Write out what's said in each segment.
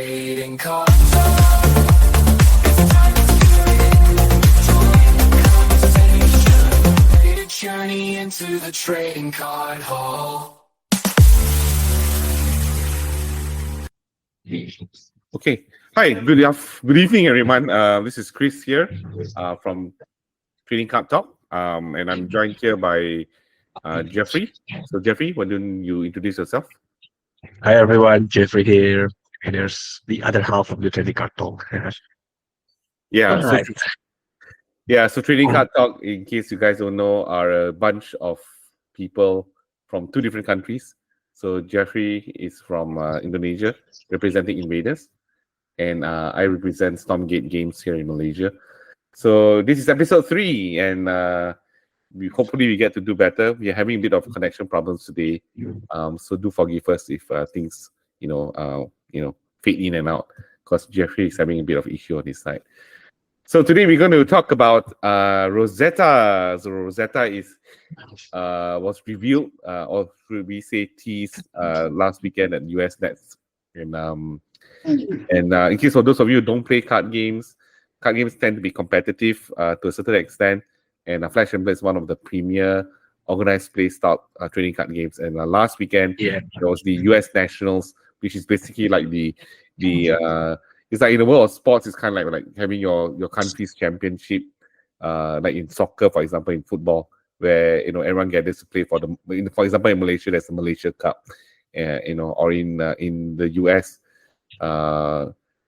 Trading cards. It's time to join the conversation. Take a journey into the trading card hall. Okay. Hi. Good evening, everyone. This is Chris here from Trading Card Talk, and I'm joined here by Geoffrey. So, Geoffrey, why don't you introduce yourself? Hi everyone, Geoffrey here. And there's the other half of the trading card talk. Yeah. All right. So Trading Card Talk, in case you guys don't know, are a bunch of people from two different countries. So Geoffrey is from Indonesia, representing Invaders, and I represent Stormgate Games here in Malaysia. So this is episode 3, and hopefully we get to do better. We are having a bit of connection problems today, so do forgive us if things fade in and out, because Geoffrey is having a bit of issue on his side. So today we're going to talk about Rosetta. So Rosetta was revealed, or should we say teased, last weekend at US Nets. And in case for those of you who don't play card games tend to be competitive to a certain extent. And Flash and Blood is one of the premier organized play style trading card games. And last weekend, there was the US Nationals, which is basically like the it's like in the world of sports, it's kind of like having your country's championship, like in soccer, for example, in football, where everyone gathers to play for example, in Malaysia, there's the Malaysia Cup, or in the US,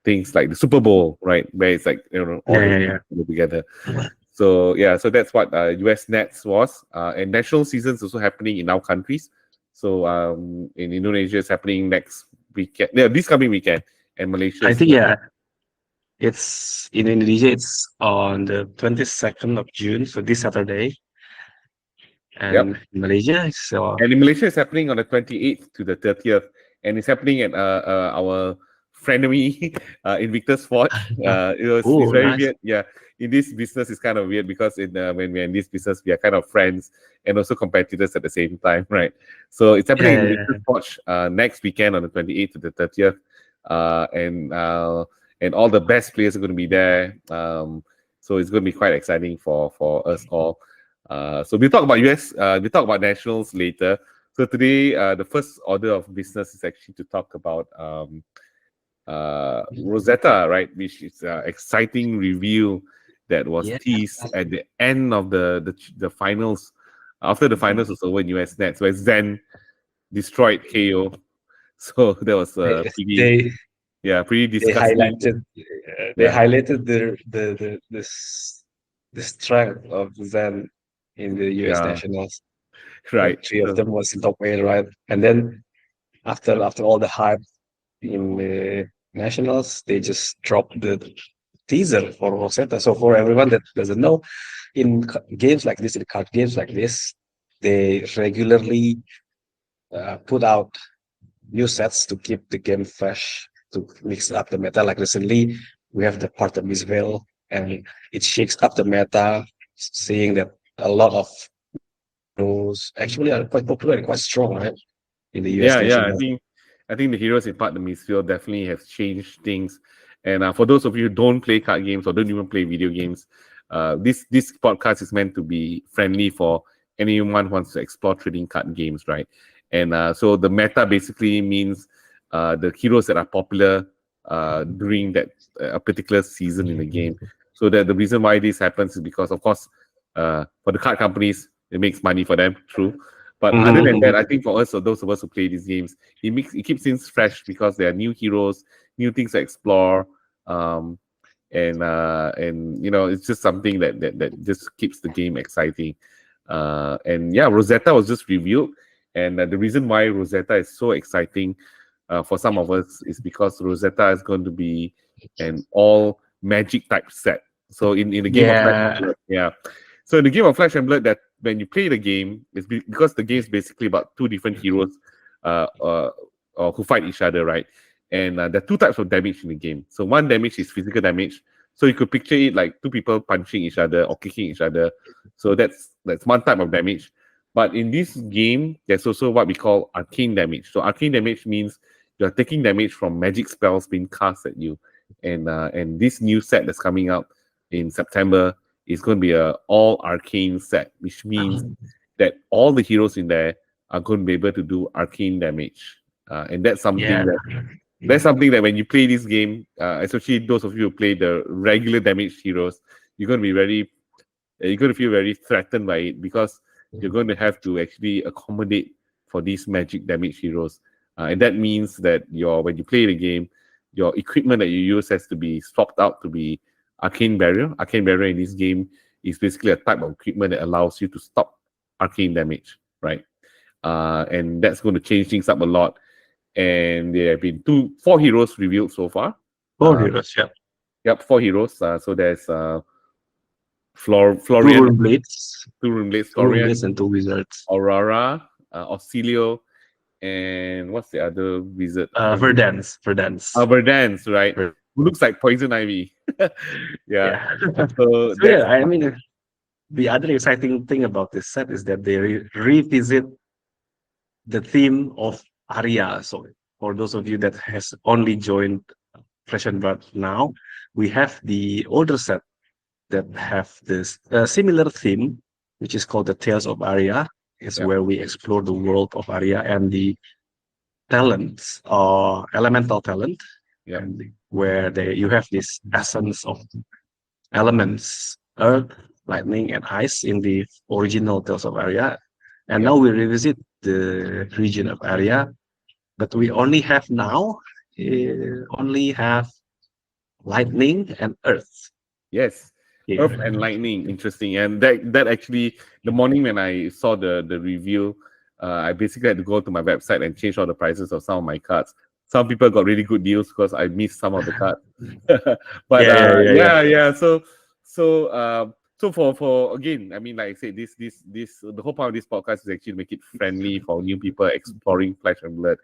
things like the Super Bowl, right, where it's like all together. So that's what US Nets was, and national seasons also happening in our countries. So in Indonesia, it's happening next weekend, this coming weekend, and Malaysia. I think it's in Indonesia. It's on the 22nd of June, so this Saturday. And in Malaysia, and in Malaysia, it's happening on the 28th to the 30th, and it's happening at our frenemy in Victor's Forge. It's very nice. weird. Yeah, in this business, it's kind of weird because when we're in this business, we are kind of friends and also competitors at the same time, right? So it's happening in Victor's Forge next weekend on the 28th to the 30th, and all the best players are going to be there. So it's going to be quite exciting for us all. So we'll talk about we'll talk about nationals later. So today, the first order of business is actually to talk about Rosetta, right? Which is an exciting reveal that was teased at the end of the finals. After the finals was over in US Nets, where Zen destroyed KO. So that was pretty disgusting. They highlighted the strength of Zen in the US Nationals. Right. Three of them was in top 8, right? And then after all the hype in the Nationals, they just dropped the teaser for Rosetta. So for everyone that doesn't know, in games like this, in card games like this, they regularly put out new sets to keep the game fresh, to mix up the meta. Like recently, we have the part of Mistveil, and it shakes up the meta, seeing that a lot of those actually are quite popular and quite strong, right? In the US Nationals. I think the heroes in part of Mistveil definitely have changed things. And for those of you who don't play card games or don't even play video games, this podcast is meant to be friendly for anyone who wants to explore trading card games, right? And so the meta basically means the heroes that are popular during that a particular season in the game. So that the reason why this happens is because, of course, for the card companies, it makes money for them, true. But other than that, I think for us, or those of us who play these games, it keeps things fresh because there are new heroes, new things to explore, and it's just something that just keeps the game exciting. Rosetta was just revealed, and the reason why Rosetta is so exciting for some of us is because Rosetta is going to be an all magic type set. So in the game of Flash and Blood, so in the game of Flash and Blood, that when you play the game, it's because the game is basically about two different heroes who fight each other, right? And there are two types of damage in the game. So one damage is physical damage. So you could picture it like two people punching each other or kicking each other. So that's one type of damage. But in this game, there's also what we call arcane damage. So arcane damage means you are taking damage from magic spells being cast at you. And this new set that's coming out in September is going to be a all arcane set, which means that all the heroes in there are going to be able to do arcane damage. And that's something that when you play this game, especially those of you who play the regular damage heroes, you're going to feel very threatened by it, because you're going to have to actually accommodate for these magic damage heroes. And that means that when you play the game, your equipment that you use has to be swapped out to be arcane barrier. Arcane barrier in this game is basically a type of equipment that allows you to stop arcane damage, right? And that's going to change things up a lot. And there have been 4 heroes revealed so far. 4 heroes, yeah. Yep, 4 heroes. So there's Florian, 2 Rune Blades, 2 Rune Blades, 2 Rune Florian, Blades and 2 Wizards. Aurora, Auxilio, and what's the other wizard? Verdance. Verdance, right? Who looks like Poison Ivy. Yeah. So yeah, I mean, the other exciting thing about this set is that they revisit the theme of Arya. So for those of you that has only joined Flesh and Blood now, we have the older set that have this similar theme, which is called the Tales of Arya. It's where we explore the world of Arya and the talents or elemental talent, and where you have this essence of elements, earth, lightning, and ice in the original Tales of Arya. And now we revisit the region of Arya, but we only have lightning and earth. Yes. Earth and lightning, interesting. And that actually, the morning when I saw the review, I basically had to go to my website and change all the prices of some of my cards. Some people got really good deals because I missed some of the cards. But So for again, I mean, like I said, this the whole point of this podcast is actually to make it friendly for new people exploring Flesh and Blood.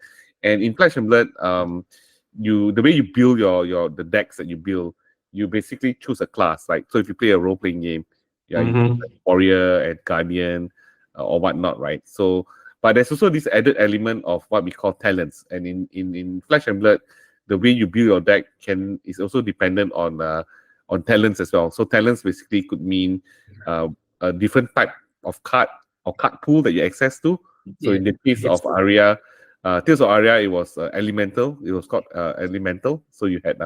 And in Flesh and Blood, the way you build the decks that you build, you basically choose a class. Like, so if you play a role-playing game, you choose like warrior and guardian or whatnot, right? So, but there's also this added element of what we call talents. And in Flesh and Blood, the way you build your deck is also dependent on talents as well. So talents basically could mean a different type of card or card pool that you access to. So in the case of Arya, Tales of Arya, it was elemental. It was called elemental. So you had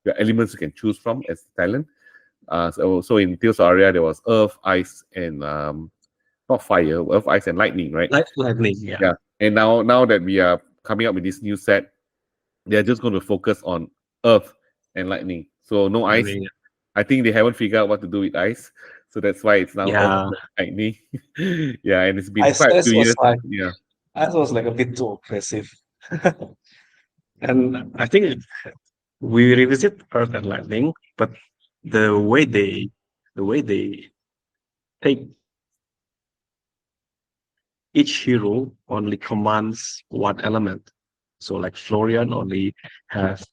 your elements you can choose from as talent. So in Tales of Arya, there was earth, ice, and not fire, earth, ice, and lightning, right? Lightning, yeah. And now that we are coming up with this new set, they're just going to focus on earth and lightning. So no ice. I think they haven't figured out what to do with ice, so that's why it's now lightning. And it's been quite a few years. Ice was like a bit too aggressive, and I think we revisit Earth and Lightning, but the way they take each hero only commands one element. So like Florian only has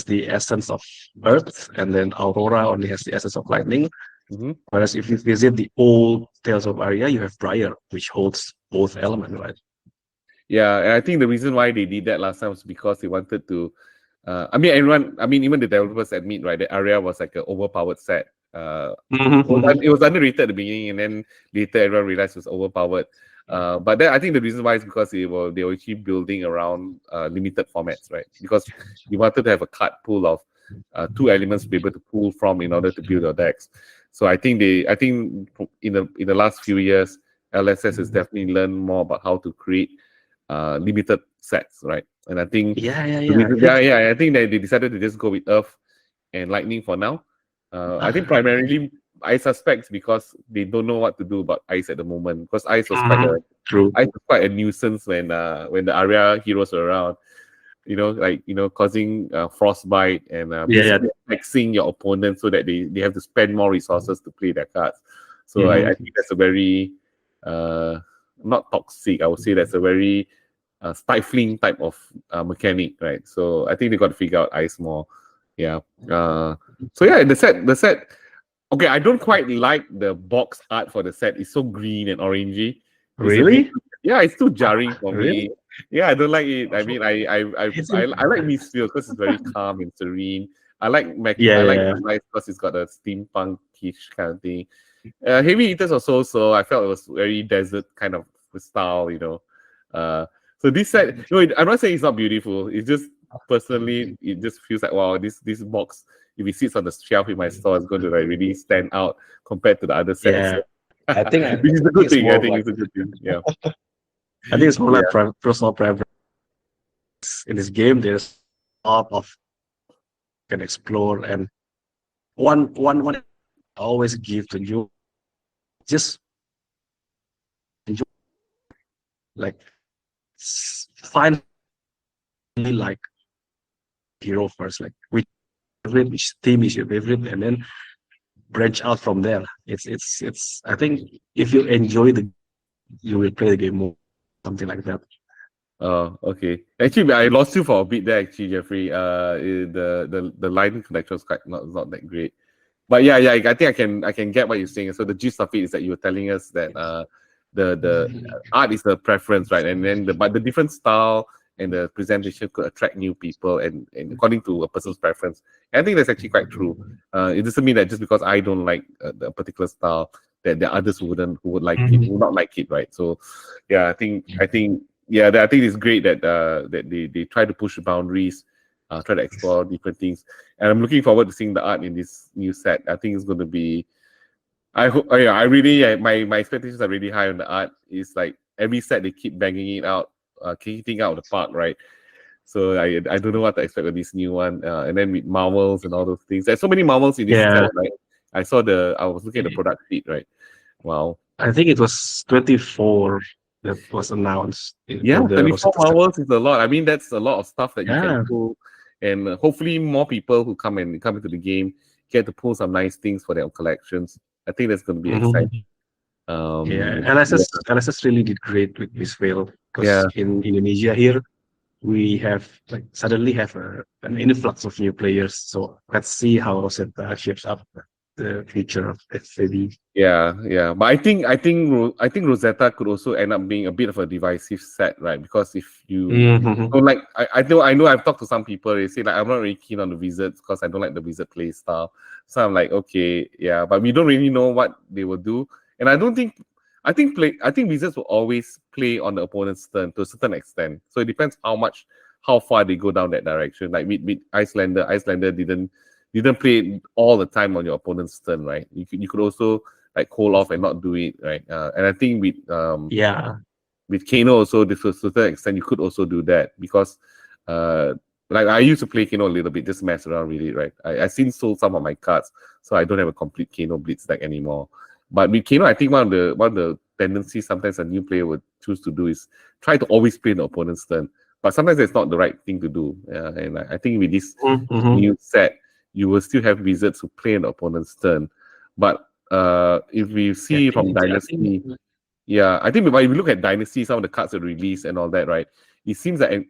the essence of earth, and then Aurora only has the essence of lightning. Whereas if you visit the old Tales of Arya, you have Briar, which holds both elements, right? Yeah, and I think the reason why they did that last time was because they wanted to. Even the developers admit, right, that Arya was like an overpowered set. It was underrated at the beginning, and then later everyone realized it was overpowered. But then I think the reason why is because they were actually building around limited formats, right? Because you wanted to have a card pool of 2 elements to be able to pull from in order to build your decks. So I think in the last few years, LSS has definitely learned more about how to create limited sets, right? And I think I think that they decided to just go with Earth and Lightning for now. I think primarily I suspect because they don't know what to do about ice at the moment, because ice was quite a nuisance when the Arya heroes were around. Causing frostbite and vexing your opponent so that they have to spend more resources to play their cards. So I think that's a very not toxic. I would say that's a very stifling type of mechanic, right? So I think they got to figure out ice more. The set. Okay, I don't quite like the box art for the set. It's so green and orangey. Really? It's too jarring for me. Yeah, I don't like it. I mean, It's I like Mistveil because it's very calm and serene. I like yeah, I like yeah, Sunrise because it's got a steampunkish kind of thing. Heavy Eaters also, so I felt it was very desert kind of style, you know. Uh, so this set, no, I'm not saying it's not beautiful. It's just personally, it just feels like wow, this box, if it sits on the shelf in my store, it's going to like really stand out compared to the other sets. yeah. Which is a I think good it's thing. I more of think like it's a good thing. Yeah. I think it's more Yeah. like personal preference. In this game, there's a lot of can explore, and one I always give to you, just enjoy, like find really like hero first, like which team is your favorite, and then branch out from there. It's I think if you enjoy you will play the game more, something like that. Oh, okay. Actually, I lost you for a bit there, actually, Jeffrey. The line connection was quite not that great. But yeah, yeah, I think I can get what you're saying. So the gist of it is that you were telling us that the art is the preference, right? And then the different style and the presentation could attract new people and according to a person's preference. And I think that's actually quite true. It doesn't mean that just because I don't like the particular style that there are others who would like it, who would not like it, right? So yeah, I think yeah, I think it's great that that they try to push the boundaries, try to explore different things, and I'm looking forward to seeing the art in this new set. I think it's going to be. I hope. Yeah, I really. My expectations are really high on the art. It's like every set they keep banging it out, kicking out of the park, right? So I don't know what to expect with this new one, and then with Marvels and all those things. There's so many Marvels in this set, Yeah, right? I was looking at the product sheet, right? Wow. I think it was 24 that was announced Yeah, for the 24 Rosetta set. hours is a lot. I mean, that's a lot of stuff that you can Yeah, pull, and hopefully more people who come into the game get to pull some nice things for their collections. I think that's going to be exciting. mhm. Yeah. Yeah, LSS really did great with Mistveil yeah, because in Indonesia here we have like suddenly have an influx of new players. So let's see how Rosetta shapes up the future of FAB. yeah. But I think Rosetta could also end up being a bit of a divisive set, right? Because if you Mhm. don't like, I know I've talked to some people. They say like I'm not really keen on the wizards because I don't like the wizard play style. So I'm like, okay, yeah, but we don't really know what they will do, and I don't think. I think wizards will always play on the opponent's turn to a certain extent. So it depends how far they go down that direction. Like with Icelander didn't play it all the time on your opponent's turn, right? You could also like hold off and not do it, right? And I think Yeah. with Kano also, to a certain extent, you could also do that because, uh, like I used to play Kano a little bit, just mess around with it, right? I since sold some of my cards, so I don't have a complete Kano Blitz deck anymore. But with Kano, I think one of the tendencies sometimes a new player would choose to do is try to always play the opponent's turn. But sometimes it's not the right thing to do. And I think with this Mhm. new set, you will still have wizards who play on the opponent's turn. But if we Yeah, see from I think Dynasty, yeah, I think if we look at Dynasty, some of the cards are released and all that, right? It seems that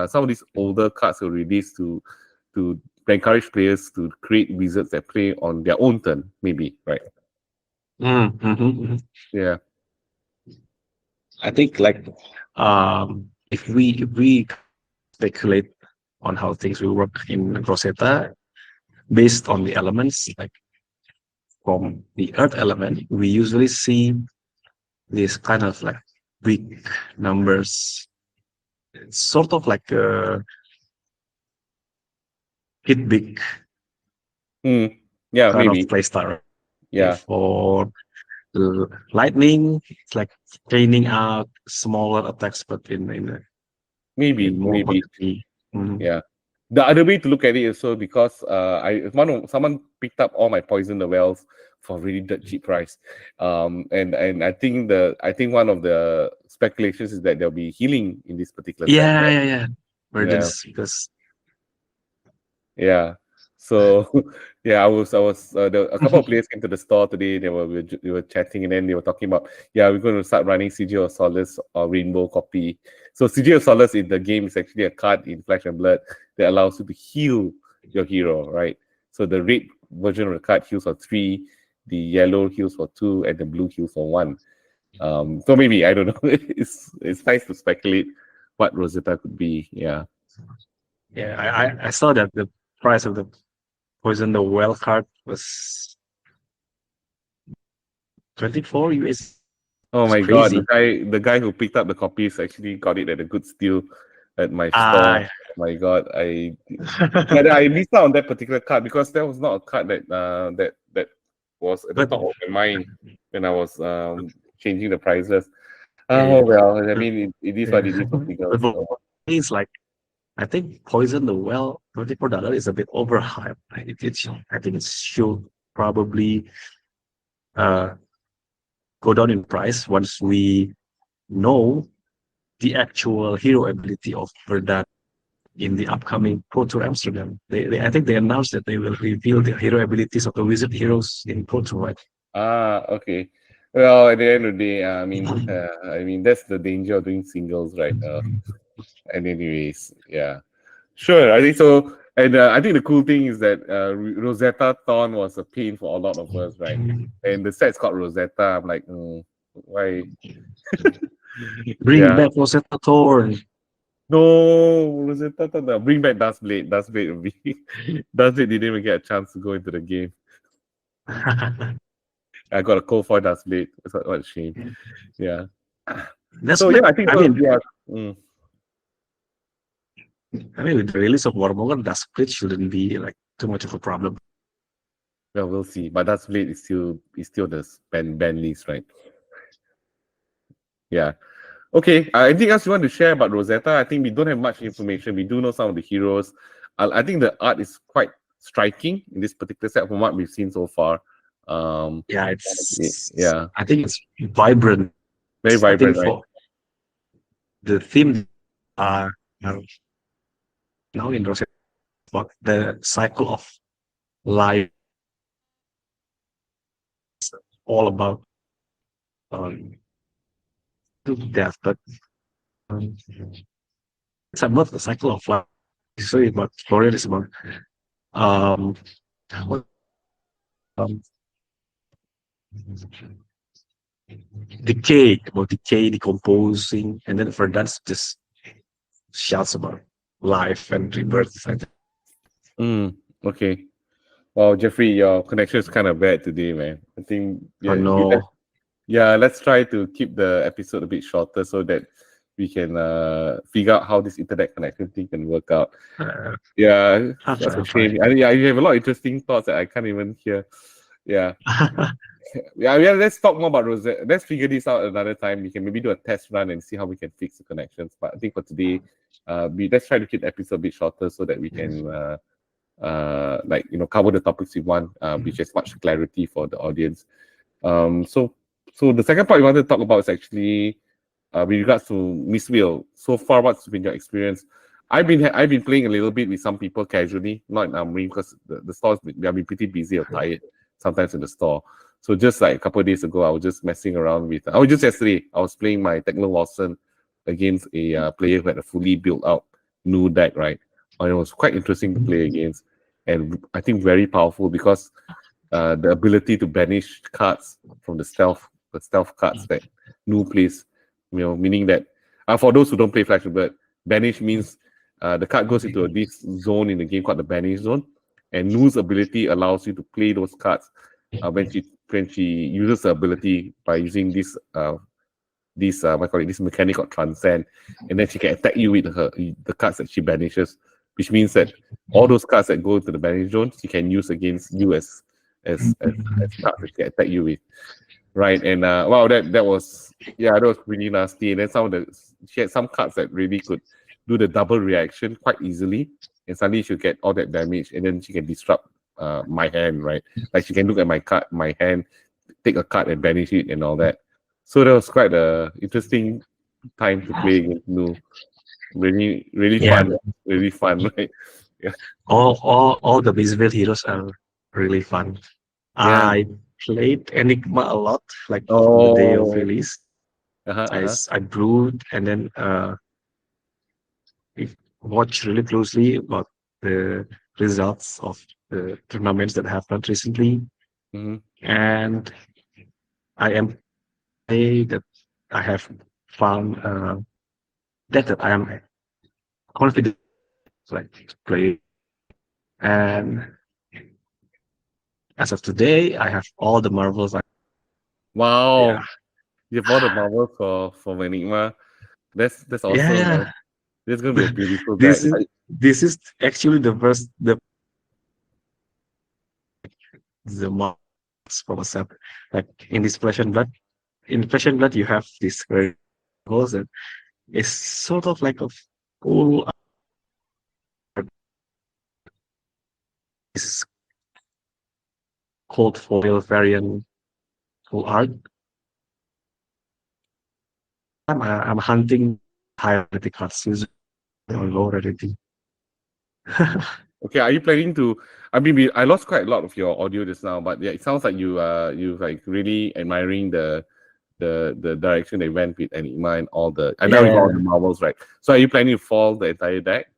some of these older cards are released to encourage players to create wizards that play on their own turn, maybe, right? Mhm. Yeah, I think like if we speculate on how things will work in Rosetta based on the elements, like from the earth element, we usually see this kind of like big numbers. It's sort of like a hit big mm, yeah, kind of maybe, playstyle. Okay, yeah, for lightning, it's like chaining out smaller attacks, but in more maybe. quantity. Mhm. Yeah. The other way to look at it is so because someone picked up all my poison the wells for really dirt cheap price. And I think one of the speculations is that there'll be healing in this particular set, Yeah, right? yeah, yeah. Yeah. Virgins, because Yeah. So yeah, a couple of players came to the store today. We were chatting, and then they were talking about, yeah, we're going to start running CJ of Solace or Rainbow copy. So CJ of Solace in the game is actually a card in Flesh and Blood that allows you to heal your hero, right? So the red version of the card heals for 3, the yellow heals for 2, and the blue heals for 1. So maybe I don't know. It's nice to speculate what Rosetta could be. Yeah. Yeah, I saw that the price of the Poison the Well card was 24 US. Oh It's my God, crazy. the guy who picked up the copies actually got it at a good steal at my store. Ah, Oh my God, I missed out on that particular card because that was not a card that was at the but top of my mind when I was changing the prices. yeah, Oh well, I but, mean it is yeah. what it is for But figures. for So. me, it's like I think Poison the Well $24 is a bit overhyped. I think it should probably uh go down in price once we know the actual hero ability of Verdun in the upcoming Pro Tour Amsterdam. I think they announced that they will reveal the hero abilities of the wizard heroes in Pro Tour, right? Okay. Well, at the end of the day, I mean that's the danger of doing singles, right? And anyways, yeah. Sure, I think so. And I think the cool thing is that Rosetta Thorn was a pain for a lot of us, right? And the set's called Rosetta. I'm like, why? Bring Yeah. back Rosetta Thorn. No, Rosetta Thorn. No, bring back Dust Blade. Dust Blade would be. Dust Blade didn't even get a chance to go into the game. I got a cold for Dust Blade. What a shame. Yeah. That's So, what, yeah, I think I so. mean, Yeah. Mm. with the release of Warmonger, that split shouldn't be like too much of a problem. Well, we'll see. But Dust Blade is still the ban list, right? Yeah. Okay. Anything else you want to share about Rosetta? I think we don't have much information. We do know some of the heroes. I think the art is quite striking in this particular set from what we've seen so far. Yeah, Yeah, I think it's vibrant. very I think vibrant, right? for the theme are now in Rosetta, but the cycle of life all about um, to death, but um, it's about the cycle of life. Sorry, but Florian is about um, what, um, decay, decomposing, and then for that's just shouts about life and rebirth. Okay. Well, Jeffrey, your connection is kind of bad today, man. I think Oh no. let's try to keep the episode a bit shorter so that we can figure out how this internet connection thing can work out. Yeah, I'll that's try, a I'll try. shame. Yeah, you have a lot of interesting thoughts that I can't even hear. Yeah. Yeah, let's talk more about Rosetta. Let's figure this out another time. We can maybe do a test run and see how we can fix the connections. But I think for today, let's try to keep the episode a bit shorter so that we can cover the topics we want, which has much clarity for the audience. So the second part we wanted to talk about is actually with regards to Mistveil. So far, what's been your experience? I've been playing a little bit with some people casually, not in Amrim because the stores we have been pretty busy or tired sometimes in the store. So just like a couple of days ago, I was just messing around with. I was just yesterday. I was playing my Techno Lawson against a player who had a fully built out new deck, right? And it was quite interesting to play against, and I think very powerful because the ability to banish cards from the stealth cards that Nu plays, meaning that for those who don't play Flash Bird, banish means the card goes into this zone in the game called the banish zone, and Nu's ability allows you to play those cards when she uses her ability by using this this mechanic called transcend, and then she can attack you with the cards that she banishes, which means that all those cards that go into the banish zone she can use against you as cards that she can attack you with, right? And wow, that was really nasty. And then she had some cards that really could do the double reaction quite easily, and suddenly she'll get all that damage, and then she can disrupt my hand, right? Like she can look at my hand, take a card and banish it and all that. So that was quite a interesting time to play against Nu. Really, really Yeah, fun. Really fun, right? Yeah. all the Mistveil heroes are really fun. Yeah. I played Enigma a lot, like on the day of Oh. release. Uh-huh, uh-huh. I brewed and then we watched really closely about the results of the tournaments that happened recently. Mhm. And I am that I have found that I am confident like to play. And as of today, I have all the marbles. Wow, Yeah, you have all the marbles for Enigma. That's yeah, awesome, man. yeah. This is gonna be a beautiful deck. This is this is actually the marbles for myself. Like in this flesh and blood, in flesh and blood, you have this marbles and it's sort of like a full this cold foil variant full art. I'm hunting high rarity cards usually or low rarity. Okay, are you planning to? I mean, I lost quite a lot of your audio just now, but yeah, it sounds like you like really admiring the direction they went with Enigma and all the. I know you got all the Yeah, marbles, right? So are you planning to fall the entire deck?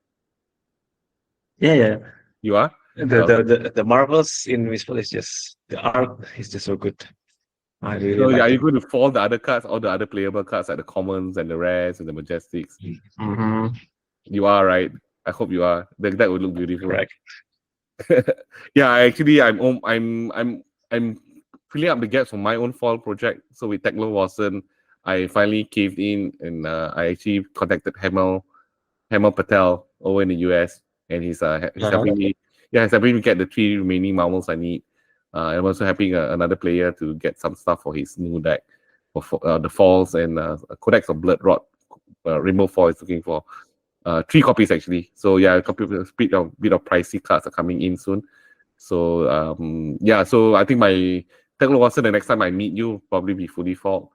yeah, yeah. You are. The Okay. the the, the marvels in Mistveil is just the art is just so good. I really So yeah, are like you it. going to fall the other cards, all the other playable cards like the commons and the rares and the majestics? Hmm. You are, right? I hope you are. That would look beautiful. Correct. Yeah, I'm filling up the gaps for my own fall project. So with Teklo Watson, I finally caved in and I actually contacted Hamel Patel over in the US, and he's Uh-huh. helping me. Yeah, he's helping me get the 3 remaining marbles I need. I'm also helping another player to get some stuff for his new deck for the falls and Codex of Blood Rot. Rainbow Fall is looking for 3 copies actually. So yeah, a bit of pricey cards are coming in soon. So yeah, so I think my Teklo Watson the next time I meet you probably be fully fall.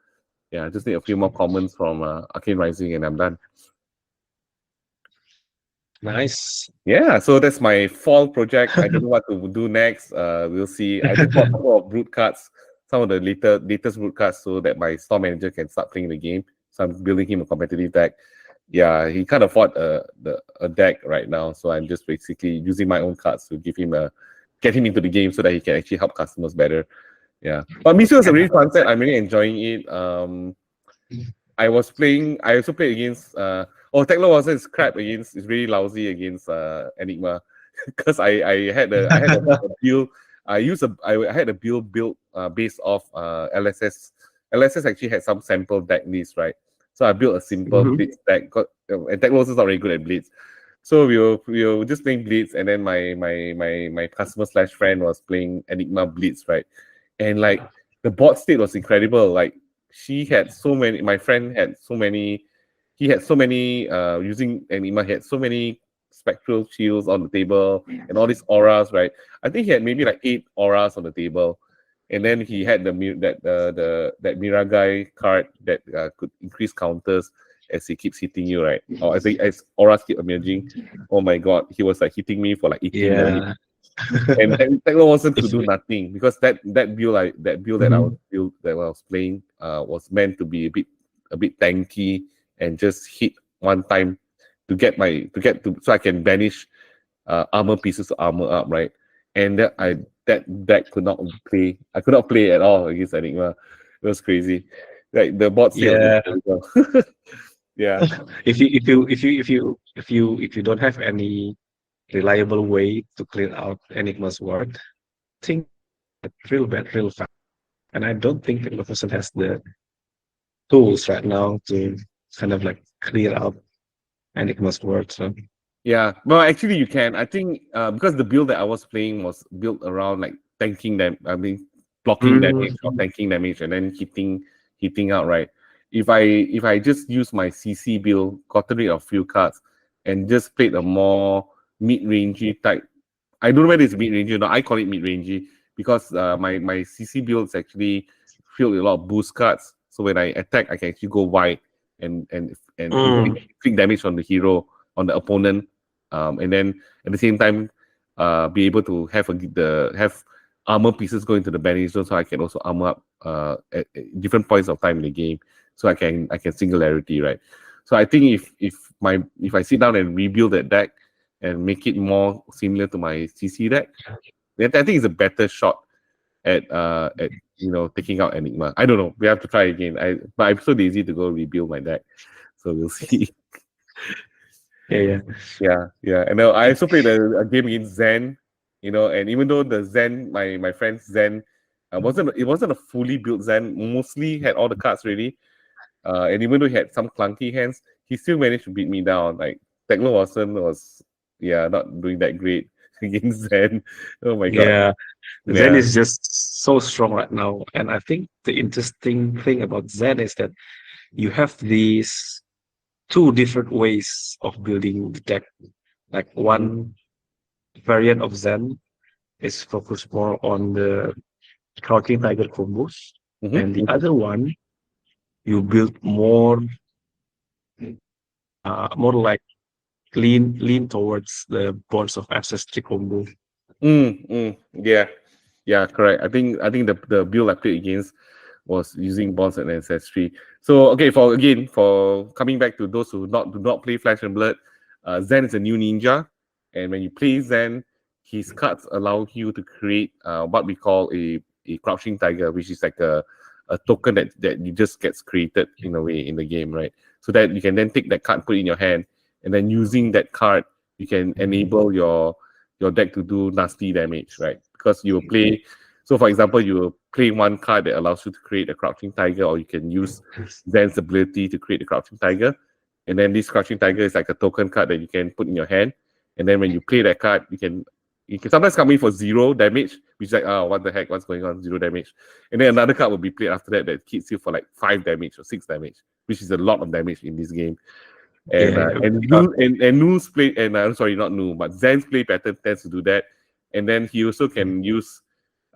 Yeah, I just need a few more comments from Arcane Rising and I'm done. Nice. Yeah, so that's my fall project. I don't know what to do next. We'll see. I just bought a couple of brute cards, some of the latest brute cards, so that my store manager can start playing the game. So I'm building him a competitive deck. Yeah, he can't afford a deck right now, so I'm just basically using my own cards to get him into the game so that he can actually help customers better. Yeah, but Mistveil is a really fun set. I'm really enjoying it. I also played against Teklo wasn't crap against it's really lousy against Enigma. Because I had a build. I had a build built based off LSS. LSS actually had some sample deck list, right? So I built a simple Mhm. blitz deck. And Teklo is not very good at blitz. So we were just playing blitz, and then my customer slash friend was playing Enigma blitz, right? And like the board state was incredible. Like she had so many. My friend had so many. He had so many. Using Enigma, he had so many spectral shields on the table and all these auras, right? I think he had maybe like 8 auras on the table, and then he had that Miragai card that could increase counters as he keeps hitting you, right? Or as auras keep emerging. Oh my god, he was like hitting me for like 18 damage, Yeah. and Teklo wasn't to If do you, nothing because that build Mhm. that I was playing was meant to be a bit tanky and just hit one time to so I can banish armor pieces to armor up, right? And that deck could not play. I could not play at all against Enigma. It was crazy. Like the bot state was Yeah. incredible. Yeah. If you don't have any reliable way to clear out Enigma's word, think real bad, real fast. And I don't think the person has the tools right now to kind of like clear out Enigma's word. So Yeah, well, actually, you can. I think because the build that I was playing was built around like tanking them. I mean, blocking damage or Mhm. tanking damage, and then hitting out. Right. If I just use my CC build, gotten rid of few cards, and just played a more mid-rangey type. I don't know whether it's mid-rangey or not. I call it mid-rangey because my CC build is actually filled with a lot of boost cards. So when I attack, I can actually go wide and Mm. inflict damage on the hero on the opponent, and then at the same time, be able to have armor pieces go into the bandage zone, so I can also armor up at different points of time in the game, so I can singularity, right. So I think if I sit down and rebuild that deck and make it more similar to my CC deck, then I think it's a better shot at taking out Enigma. I don't know. We have to try again. But I'm so lazy to go rebuild my deck, so we'll see. Yeah. Yeah. And I also played a game against Zen, and even though the Zen, my friend Zen, it wasn't a fully built Zen. Mostly had all the cards ready, and even though he had some clunky hands, he still managed to beat me down. Like Teklo Watson was, not doing that great against Zen. Oh my god. Yeah. Zen Yeah. is just so strong right now. And I think the interesting thing about Zen is that you have these two different ways of building the deck. Like one variant of Zen is focused more on the crouching tiger combos, Mm-hmm. and the other one you build more more like lean towards the bonds of ancestry combo. Yeah. Yeah, correct. I think the build I played against was using bonds and ancestry. So okay, for coming back to those who do not play Flesh and Blood, Zen is a new ninja, and when you play Zen, his cards allow you to create what we call a crouching tiger, which is like a token that you just gets created in a way in the game, right? So that you can then take that card, put it in your hand, and then using that card, you can enable your deck to do nasty damage, right? Because you will play. So, for example, you will play one card that allows you to create a crouching tiger, or you can use Zen's ability to create a crouching tiger. And then this crouching tiger is like a token card that you can put in your hand. And then when you play that card, you can sometimes come in for 0 damage, which is like, oh, what the heck, what's going on? 0 damage. And then another card will be played after that hits you for like 5 damage or 6 damage, which is a lot of damage in this game. And Yeah, Nu's play and sorry, not Nu, but Zen's play pattern tends to do that. And then he also can use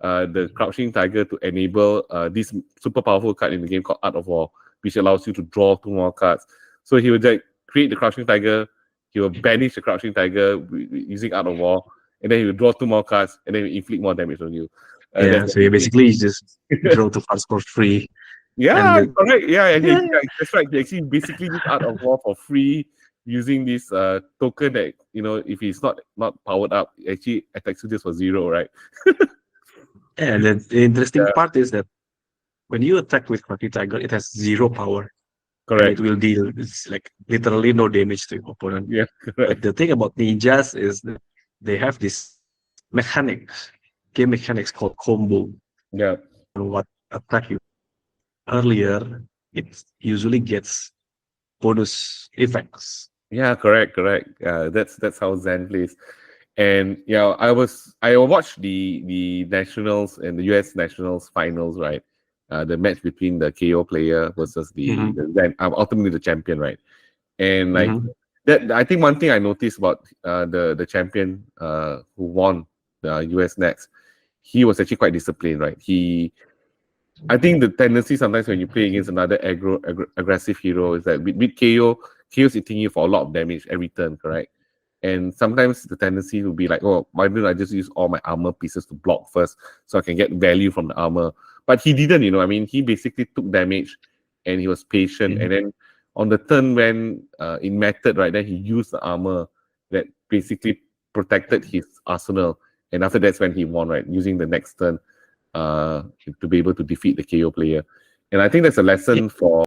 the crouching tiger to enable this super powerful card in the game called Art of War, which allows you to draw 2 more cards. So he would like create the crouching tiger, he will banish the crouching tiger using Art of War, and then he will draw 2 more cards, and then he will inflict more damage on you. yeah. That's So you basically just draw two cards for free, and Yeah, correct. Yeah, and yeah, that's right. He actually basically this Art of War for free using this token that if it's not powered up, it actually attacks you just for 0, right? and the interesting Yeah, part is that when you attack with Cracky Tiger, it has 0 power, and it correct. will deal like literally no damage to your opponent. Yeah, But correct. the thing about ninjas is that they have this mechanics, game mechanics called combo. Yeah, And what attack you earlier, it usually gets bonus effects. yeah, correct. That's how Zen plays. And I watched the nationals and the US nationals finals, right? The match between the KO player versus Mhm, the Zen, ultimately the champion, right? And like mhm. that, I think one thing I noticed about the champion who won the US next, he was actually quite disciplined, right? I think the tendency sometimes when you play against another aggressive hero is that with KO's hitting you for a lot of damage every turn, correct? And sometimes the tendency will be like, oh, why don't I just use all my armor pieces to block first so I can get value from the armor? But he didn't, I mean, he basically took damage and he was patient. Yeah, And then on the turn when in method, right, then he used the armor that basically protected his arsenal. And after that's when he won, right, using the next turn to be able to defeat the KO player. And I think that's a yeah, lesson for